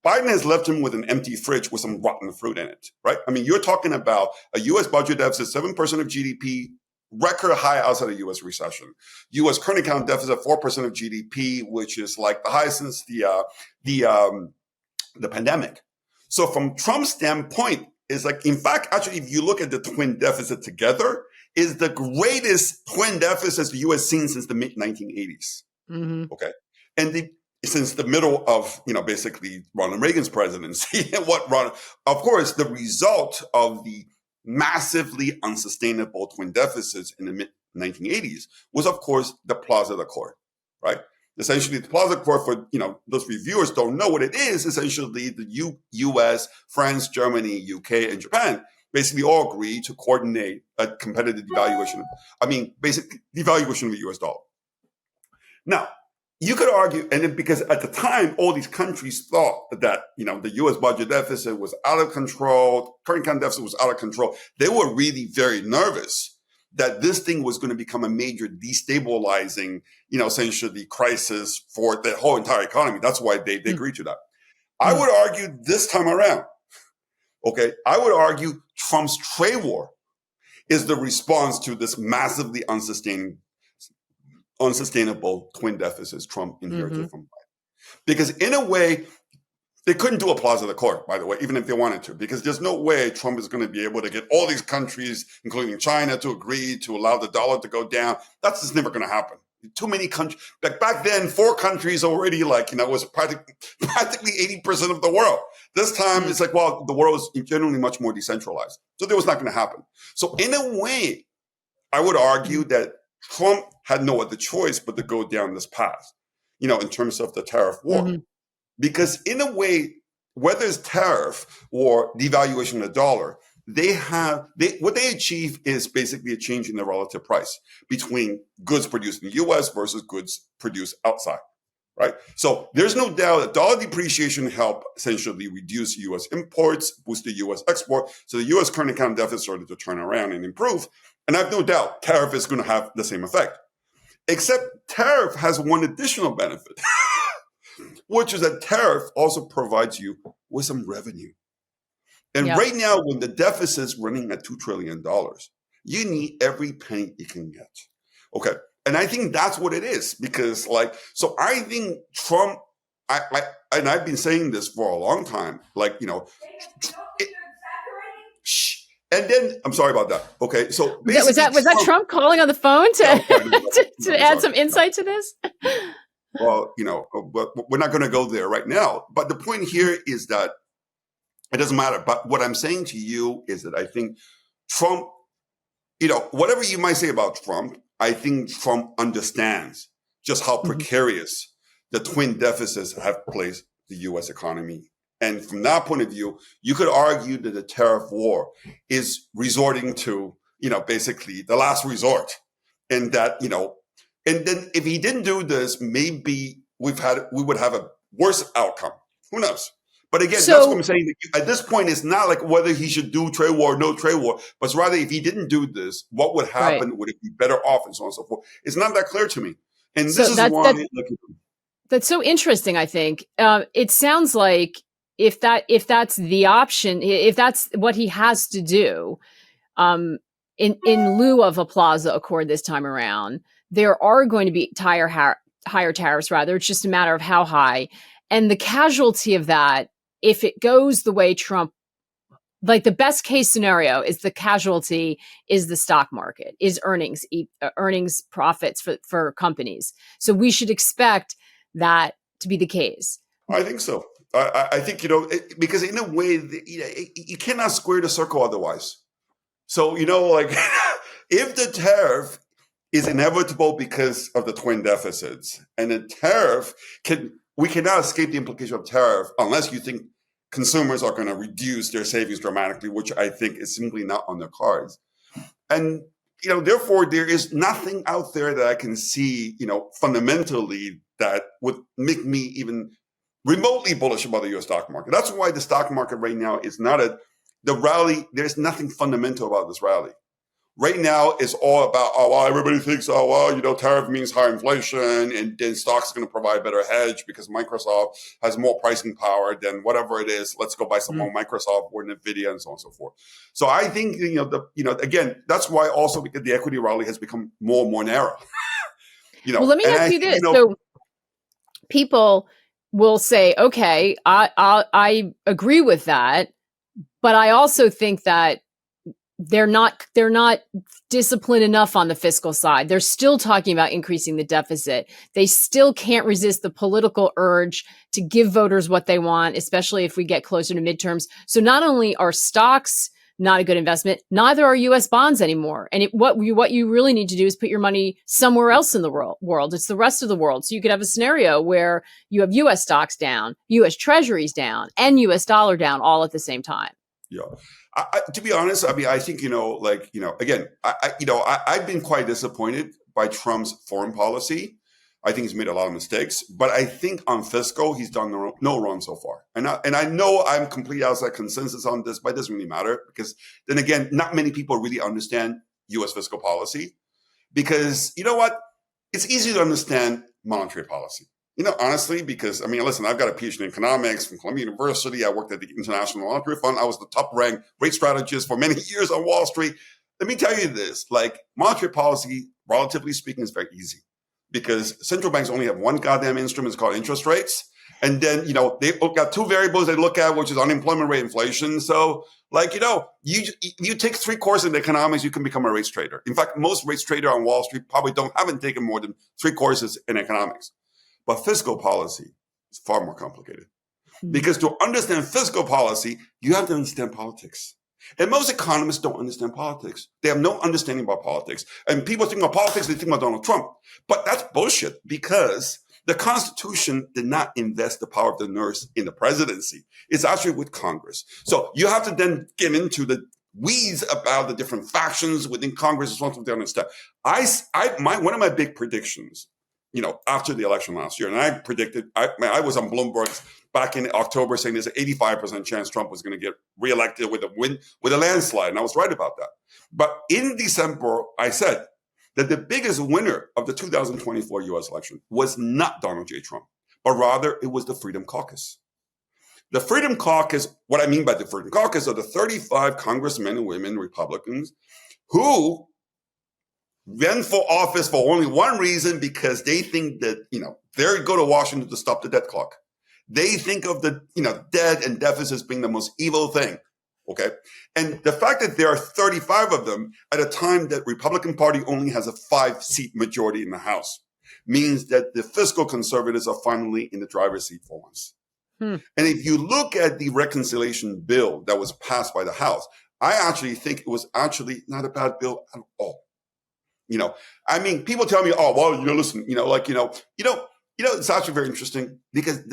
Biden has left him with an empty fridge with some rotten fruit in it, right? You're talking about a U.S. budget deficit, 7% of GDP, record high outside of U.S. recession. U.S. current account deficit, 4% of GDP, which is like the highest since the pandemic. So from Trump's standpoint, is in fact, actually, if you look at the twin deficit together, is the greatest twin deficit the U.S. seen since the mid-1980s. Mm-hmm. Okay, and since the middle of, basically Ronald Reagan's presidency and of course, the result of the massively unsustainable twin deficits in the mid-1980s was, of course, the Plaza Accord, right? Essentially, the Plaza Accord, for, those reviewers don't know what it is, essentially the U.S., France, Germany, UK, and Japan basically all agree to coordinate a competitive devaluation, basically devaluation of the U.S. dollar. Now, you could argue, because at the time, all these countries thought that, the U.S. budget deficit was out of control, current account deficit was out of control. They were really very nervous that this thing was going to become a major destabilizing, essentially crisis for the whole entire economy. That's why they agreed to that. I would argue this time around, okay, I would argue Trump's trade war is the response to this massively unsustainable twin deficits Trump inherited from Biden. Because in a way, they couldn't do applause of the court, by the way, even if they wanted to, because there's no way Trump is going to be able to get all these countries, including China, to agree to allow the dollar to go down. That's just never going to happen. Too many countries. Like back then, 4 countries already, was practically 80% of the world. This time, it's like, well, the world is generally much more decentralized. So that was not going to happen. So in a way, I would argue that Trump had no other choice but to go down this path, in terms of the tariff war. Because in a way, whether it's tariff or devaluation of the dollar, what they achieve is basically a change in the relative price between goods produced in the U.S. versus goods produced outside, right? So there's no doubt that dollar depreciation helped essentially reduce U.S. imports, boost the U.S. export. So the U.S. current account deficit started to turn around and improve. And I have no doubt tariff is going to have the same effect. Except tariff has one additional benefit, which is that tariff also provides you with some revenue. And right now, when the deficit is running at $2 trillion, you need every penny you can get. Okay. And I think that's what it is, because so I think Trump, and I've been saying this for a long time, and then I'm sorry about that. Okay. So was that Trump calling on the phone to add some insight to this? Well, but we're not going to go there right now. But the point here is that it doesn't matter. But what I'm saying to you is that I think Trump, whatever you might say about Trump, I think Trump understands just how precarious the twin deficits have placed the U.S. economy. And from that point of view, you could argue that the tariff war is resorting to, basically the last resort. And that, and then if he didn't do this, maybe we would have a worse outcome. Who knows? But again, that's what I'm saying. At this point, it's not like whether he should do trade war or no trade war, but it's rather if he didn't do this, what would happen? Right. Would it be better off and so on and so forth? It's not that clear to me. And this is why. That's so interesting, I think. It sounds like if that's the option, if that's what he has to do, in lieu of a Plaza Accord this time around, there are going to be higher tariffs, rather. It's just a matter of how high. And the casualty of that, if it goes the way Trump, the best case scenario is the casualty is the stock market, is earnings profits for companies. So we should expect that to be the case. I think so. I think, because in a way, you cannot square the circle otherwise. So, if the tariff is inevitable because of the twin deficits, and the tariff we cannot escape the implication of tariff unless you think consumers are going to reduce their savings dramatically, which I think is simply not on the cards. And, therefore, there is nothing out there that I can see, fundamentally that would make me even remotely bullish about the U.S. stock market. That's why the stock market right now is not the rally. There's nothing fundamental about this rally. Right now, it's all about, everybody thinks, tariff means higher inflation, and then stocks are going to provide better hedge because Microsoft has more pricing power than whatever it is. Let's go buy some more Microsoft or Nvidia and so on and so forth. So I think, again, that's why also because the equity rally has become more and more narrow. Well, let me ask you this. So people will say, okay, I agree with that, but I also think that they're not disciplined enough on the fiscal side. They're still talking about increasing the deficit. They still can't resist the political urge to give voters what they want, especially if we get closer to midterms. So not only are stocks not a good investment, neither are U.S. bonds anymore. And what you really need to do is put your money somewhere else in the world. It's the rest of the world. So you could have a scenario where you have U.S. stocks down, U.S. treasuries down, and U.S. dollar down all at the same time. Yeah. To be honest, I think, again, I've been quite disappointed by Trump's foreign policy. I think he's made a lot of mistakes, but I think on fiscal, he's done no wrong so far. And I know I'm completely outside consensus on this, but it doesn't really matter because then again, not many people really understand U.S. fiscal policy because you know what? It's easy to understand monetary policy. Honestly, because listen, I've got a PhD in economics from Columbia University. I worked at the International Monetary Fund. I was the top ranked rate strategist for many years on Wall Street. Let me tell you this, monetary policy, relatively speaking, is very easy because central banks only have one goddamn instrument. It's called interest rates. And then, they've got two variables they look at, which is unemployment rate, inflation. So, you take 3 courses in economics, you can become a rates trader. In fact, most rates traders on Wall Street probably haven't taken more than 3 courses in economics. But fiscal policy is far more complicated. Because to understand fiscal policy, you have to understand politics. And most economists don't understand politics. They have no understanding about politics. And people think about politics, they think about Donald Trump. But that's bullshit because the Constitution did not invest the power of the nurse in the presidency. It's actually with Congress. So you have to then get into the weeds about the different factions within Congress as well to understand. One of my big predictions, after the election last year, and I predicted, I was on Bloomberg back in October saying there's an 85% chance Trump was going to get reelected with a landslide, and I was right about that. But in December, I said that the biggest winner of the 2024 U.S. election was not Donald J. Trump, but rather it was the Freedom Caucus. The Freedom Caucus, what I mean by the Freedom Caucus are the 35 congressmen and women, Republicans, who ran for office for only one reason, because they think that, they go to Washington to stop the debt clock. They think of the, debt and deficits being the most evil thing. Okay. And the fact that there are 35 of them at a time that Republican Party only has a 5-seat majority in the House means that the fiscal conservatives are finally in the driver's seat for once. And if you look at the reconciliation bill that was passed by the House, I actually think it was actually not a bad bill at all. People tell me, oh, well, listen, it's actually very interesting because,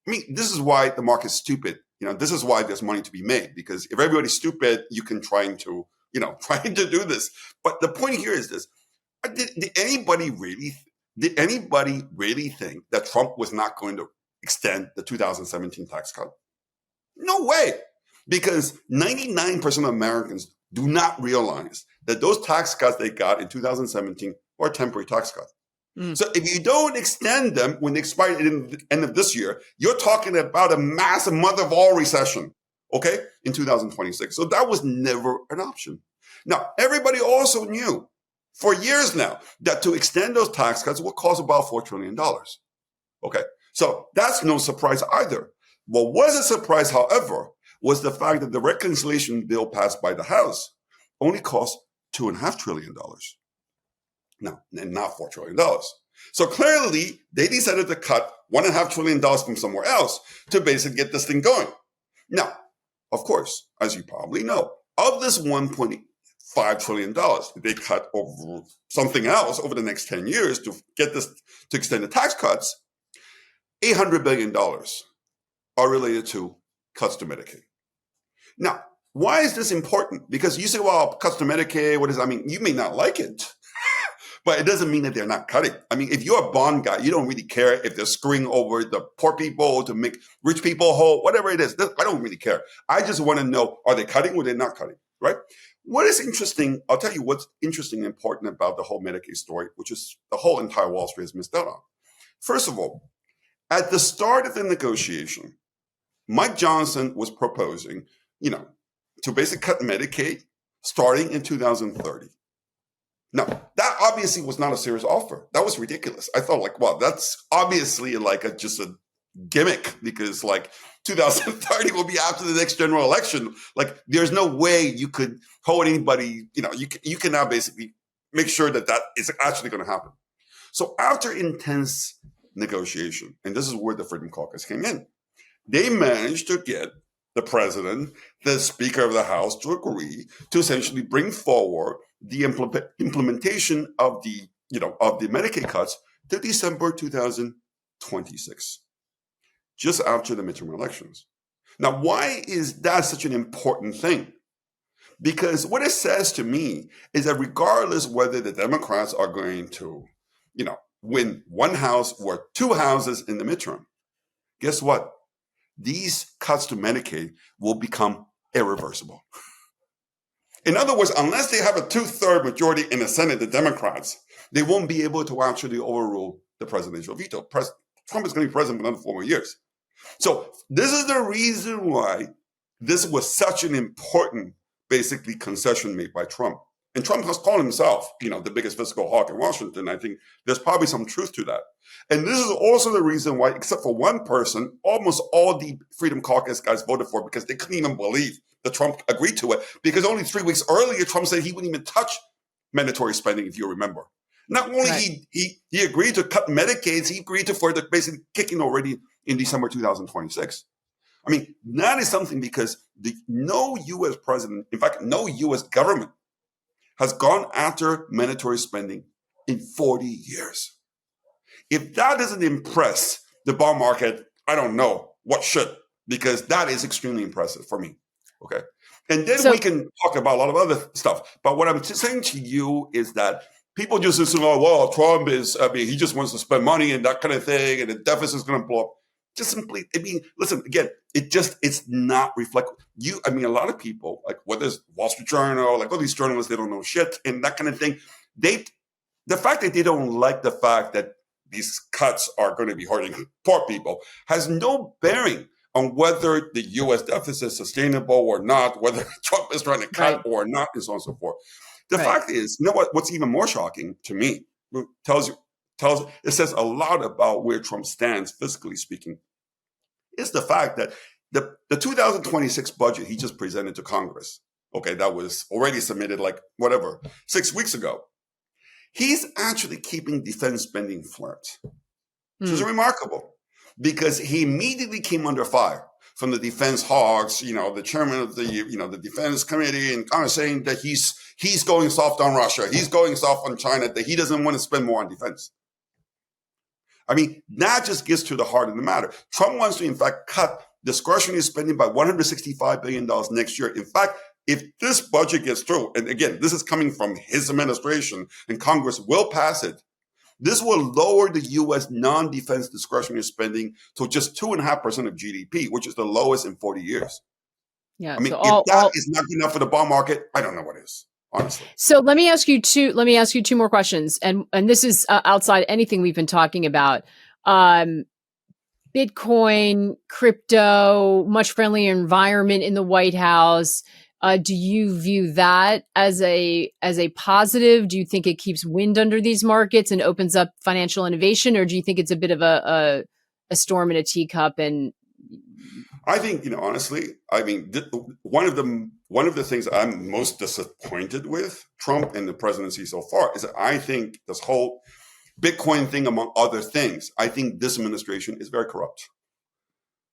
this is why the market's stupid. This is why there's money to be made, because if everybody's stupid, you can try to do this. But the point here is this. Did anybody really think that Trump was not going to extend the 2017 tax cut? No way. Because 99% of Americans do not realize that those tax cuts they got in 2017 were a temporary tax cut. So if you don't extend them when they expire at the end of this year, you're talking about a massive mother of all recession, okay, in 2026. So that was never an option. Now, everybody also knew for years now that to extend those tax cuts would cost about $4 trillion. Okay, so that's no surprise either. What was a surprise, however, was the fact that the reconciliation bill passed by the House only cost $2.5 trillion. No, and not $4 trillion. So clearly, they decided to cut $1.5 trillion from somewhere else to basically get this thing going. Now, of course, as you probably know, of this $1.5 trillion they cut over something else over the next 10 years to get this to extend the tax cuts, $800 billion are related to cuts to Medicaid. Now, why is this important? Because you say, well, cuts to Medicaid, what is, you may not like it, but it doesn't mean that they're not cutting. If you're a bond guy, you don't really care if they're screwing over the poor people to make rich people whole, whatever it is. I don't really care. I just want to know, are they cutting or they're not cutting, right? What is interesting, I'll tell you what's interesting and important about the whole Medicaid story, which is the whole entire Wall Street has missed out on. First of all, at the start of the negotiation, Mike Johnson was proposing, to basically cut Medicaid starting in 2030. Now, that obviously was not a serious offer. That was ridiculous. I thought well, that's obviously just a gimmick because 2030 will be after the next general election. There's no way you could hold anybody, you can now basically make sure that is actually going to happen. So after intense negotiation, and this is where the Freedom Caucus came in, they managed to get the president, the Speaker of the House, to agree to essentially bring forward the implementation of the Medicaid cuts to December 2026, just after the midterm elections. Now, why is that such an important thing? Because what it says to me is that regardless whether the Democrats are going to, win one house or two houses in the midterm, guess what? These cuts to Medicaid will become irreversible. In other words, unless they have a 2/3 majority in the Senate, the Democrats, they won't be able to actually overrule the presidential veto. Trump is going to be president for another 4 more years. So this is the reason why this was such an important, basically, concession made by Trump. And Trump has called himself, the biggest fiscal hawk in Washington. I think there's probably some truth to that. And this is also the reason why, except for one person, almost all the Freedom Caucus guys voted for it because they couldn't even believe that Trump agreed to it. Because only 3 weeks earlier, Trump said he wouldn't even touch mandatory spending, if you remember. Not only he agreed to cut Medicaid, he agreed to for the basically kicking already in December 2026. I mean, that is something because no U.S. president, in fact, no U.S. government has gone after mandatory spending in 40 years. If that doesn't impress the bond market, I don't know what should, because that is extremely impressive for me. Okay. And then we can talk about a lot of other stuff. But what I'm saying to you is that people just assume, oh, well, Trump he just wants to spend money and that kind of thing, and the deficit is going to blow up. Just simply, listen, again, it's not reflective. A lot of people, like whether it's Wall Street Journal, like all these journalists, they don't know shit and that kind of thing. The fact that they don't like the fact that these cuts are going to be hurting poor people has no bearing on whether the U.S. deficit is sustainable or not, whether Trump is trying to cut or not, and so on and so forth. The fact is, what's even more shocking to me, it says a lot about where Trump stands, fiscally speaking, is the fact that the 2026 budget he just presented to Congress, okay, that was already submitted 6 weeks ago, he's actually keeping defense spending flat, which is remarkable because he immediately came under fire from the defense hawks, the chairman of the defense committee and Congress saying that he's going soft on Russia, he's going soft on China, that he doesn't want to spend more on defense. That just gets to the heart of the matter. Trump wants to, in fact, cut discretionary spending by $165 billion next year. In fact, if this budget gets through, and again, this is coming from his administration and Congress will pass it, this will lower the U.S. non-defense discretionary spending to just 2.5% of GDP, which is the lowest in 40 years. Yeah. If that is not good enough for the bond market, I don't know what is. Honestly. So let me ask you two more questions. And this is outside anything we've been talking about. Bitcoin, crypto, much friendlier environment in the White House. Do you view that as a positive? Do you think it keeps wind under these markets and opens up financial innovation? Or do you think it's a bit of a storm in a teacup? And I think, honestly, one of the things I'm most disappointed with Trump and the presidency so far is that I think this whole Bitcoin thing, among other things, I think this administration is very corrupt.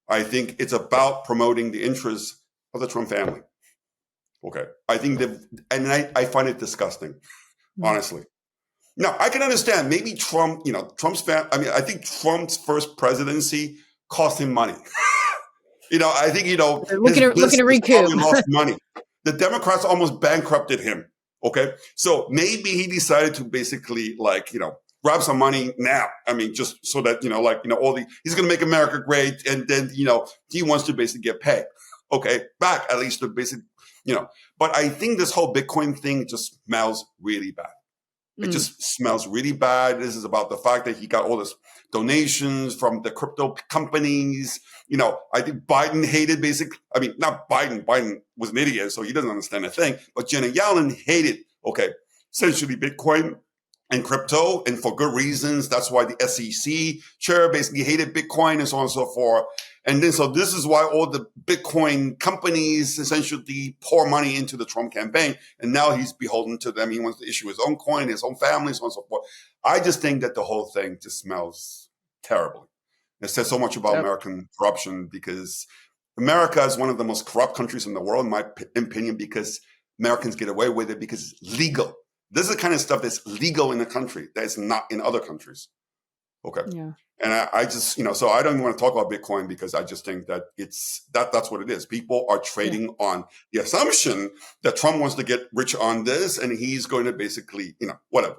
I think it's about promoting the interests of the Trump family. Okay. I think I find it disgusting, honestly. Now, I can understand maybe Trump, Trump's I think Trump's first presidency cost him money. I think, looking to recoup. Lost money. The Democrats almost bankrupted him. Okay. So maybe he decided to basically grab some money now. Just so that, he's going to make America great. And then, he wants to basically get paid. Okay. Back at least the basic, but I think this whole Bitcoin thing just smells really bad. It just smells really bad. This is about the fact that he got all this donations from the crypto companies. I think Biden hated not Biden. Biden was an idiot, so he doesn't understand a thing. But Janet Yellen hated, essentially Bitcoin and crypto, and for good reasons. That's why the SEC chair basically hated Bitcoin and so on and so forth. And then, so this is why all the Bitcoin companies essentially pour money into the Trump campaign. And now he's beholden to them. He wants to issue his own coin, his own family, so on and so forth. I just think that the whole thing just smells terribly. It says so much about American corruption because America is one of the most corrupt countries in the world, in my opinion, because Americans get away with it because it's legal. This is the kind of stuff that's legal in the country that is not in other countries. Okay. Yeah. And I just, so I don't even want to talk about Bitcoin because I just think that that's what it is. People are trading on the assumption that Trump wants to get rich on this and he's going to basically, whatever.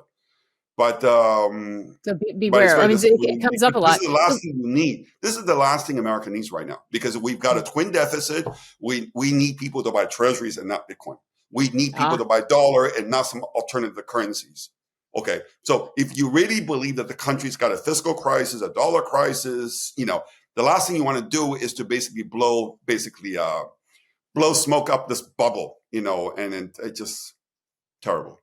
But So but it's beware. I very mean, it disappointing comes up a because this lot. is the last thing you need. This is the last thing America needs right now because we've got a twin deficit. We need people to buy treasuries and not Bitcoin. We need people to buy dollar and not some alternative currencies. Okay, so if you really believe that the country's got a fiscal crisis, a dollar crisis, the last thing you want to do is to basically blow smoke up this bubble, and it's just terrible.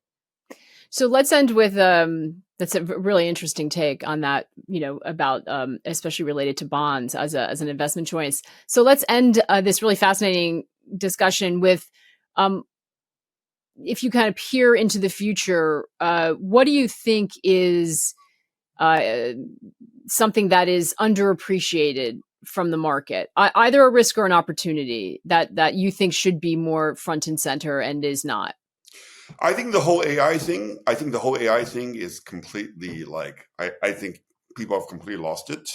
So let's end with that's a really interesting take on that, about especially related to bonds as an investment choice. So let's end this really fascinating discussion with if you kind of peer into the future, what do you think is something that is underappreciated from the market, either a risk or an opportunity that you think should be more front and center and is not? I think the whole AI thing is completely I think people have completely lost it.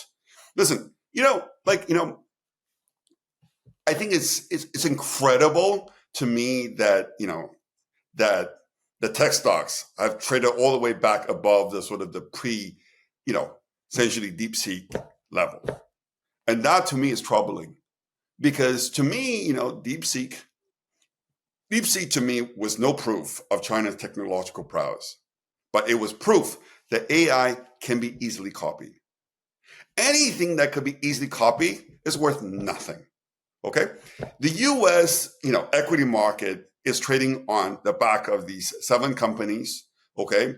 Listen, I think it's incredible to me that that the tech stocks have traded all the way back above the sort of the essentially DeepSeek level, and that to me is troubling because to me, DeepSeek to me was no proof of China's technological prowess, but it was proof that AI can be easily copied. Anything that could be easily copied is worth nothing. Okay, the U.S. equity market is trading on the back of these 7 companies. Okay,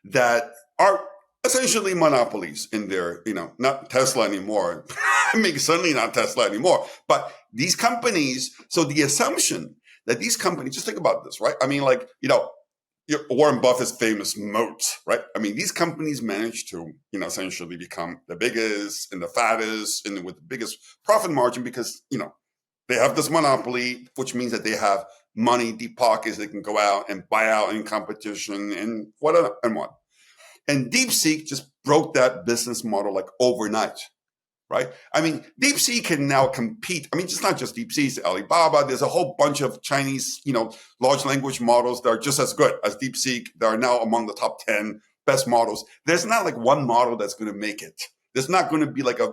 that are essentially monopolies in their not Tesla anymore. I mean, certainly not Tesla anymore, but these companies. So the assumption that these companies, just think about this, right? I mean, Warren Buffett's famous moat, right? I mean, these companies managed to, essentially become the biggest and the fattest and with the biggest profit margin because, they have this monopoly, which means that they have money, deep pockets. They can go out and buy out in competition and what. And DeepSeek just broke that business model overnight. Right? I mean, DeepSeek can now compete. I mean, it's not just DeepSeek, it's Alibaba. There's a whole bunch of Chinese, large language models that are just as good as DeepSeek. That are now among the top 10 best models. There's not one model that's going to make it. There's not going to be a,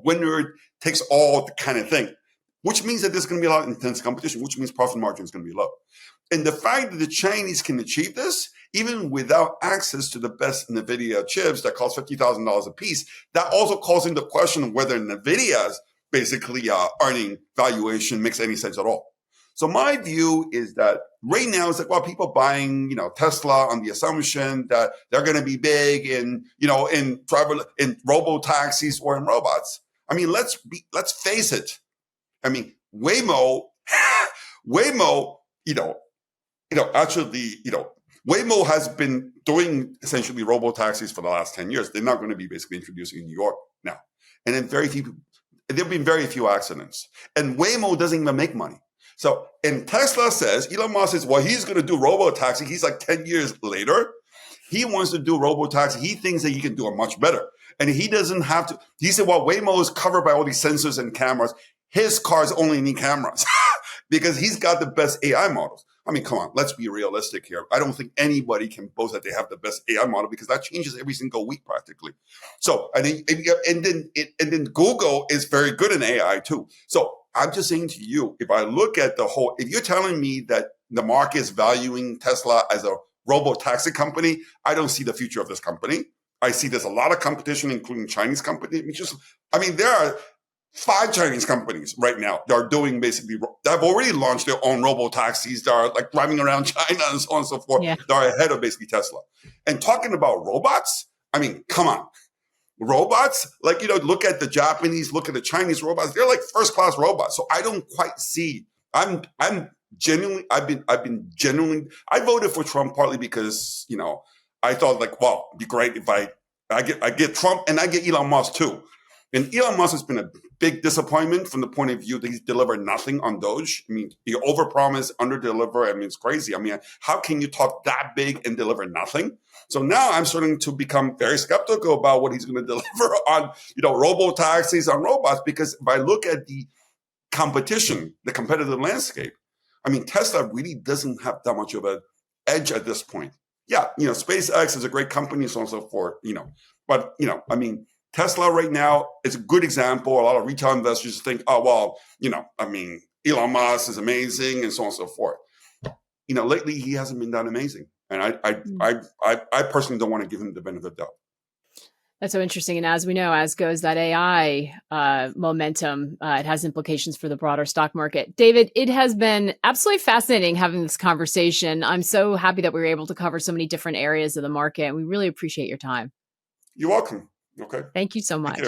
winner takes all kind of thing, which means that there's going to be a lot of intense competition, which means profit margin is going to be low. And the fact that the Chinese can achieve this, even without access to the best Nvidia chips that cost $50,000 a piece, that also calls into question whether Nvidia's basically earning valuation makes any sense at all. So my view is that right now it's people buying, Tesla on the assumption that they're going to be big in robo taxis or in robots. I mean, let's face it. I mean, Waymo, Waymo has been doing essentially robo taxis for the last 10 years. They're not going to be basically introducing in New York now. And then there have been very few accidents. And Waymo doesn't even make money. So, and Tesla says, Elon Musk says, well, he's going to do robo taxi. He's 10 years later. He wants to do robo taxi. He thinks that he can do it much better. And he doesn't have to. He said, well, Waymo is covered by all these sensors and cameras. His cars only need cameras because he's got the best AI models. I mean, come on, let's be realistic here. I don't think anybody can boast that they have the best AI model because that changes every single week practically. So, and then Google is very good in AI too. So I'm just saying to you, if I look at if you're telling me that the market is valuing Tesla as a robo-taxi company, I don't see the future of this company. I see there's a lot of competition, including Chinese companies. There are 5 Chinese companies right now that are doing basically, that have already launched their own robo-taxis that are driving around China and so on and so forth. Yeah. That are ahead of basically Tesla. And talking about robots, I mean, come on. Robots, look at the Japanese, look at the Chinese robots. They're first-class robots. So I don't quite see. I voted for Trump partly because, I thought wow, it'd be great if I get Trump and I get Elon Musk too. And Elon Musk has been a big disappointment from the point of view that he's delivered nothing on Doge. I mean, he overpromised, underdeliver. I mean, it's crazy. I mean, how can you talk that big and deliver nothing? So now I'm starting to become very skeptical about what he's going to deliver on, robo-taxis, on robots, because if I look at the competition, the competitive landscape, I mean, Tesla really doesn't have that much of an edge at this point. yeah, SpaceX is a great company, so on and so forth, but, I mean, Tesla right now is a good example. A lot of retail investors think, oh, well, I mean, Elon Musk is amazing and so on and so forth. Lately he hasn't been that amazing. And I personally don't want to give him the benefit of the doubt. That's so interesting. And as we know, as goes that AI momentum, it has implications for the broader stock market. David, it has been absolutely fascinating having this conversation. I'm so happy that we were able to cover so many different areas of the market. And we really appreciate your time. You're welcome. Okay. Thank you so much.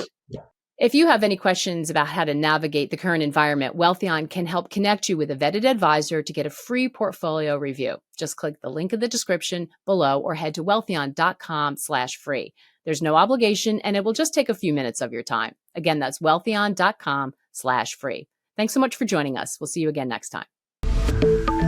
If you have any questions about how to navigate the current environment, Wealthion can help connect you with a vetted advisor to get a free portfolio review. Just click the link in the description below or head to wealthion.com/free. There's no obligation and it will just take a few minutes of your time. Again, that's wealthion.com/free. Thanks so much for joining us. We'll see you again next time.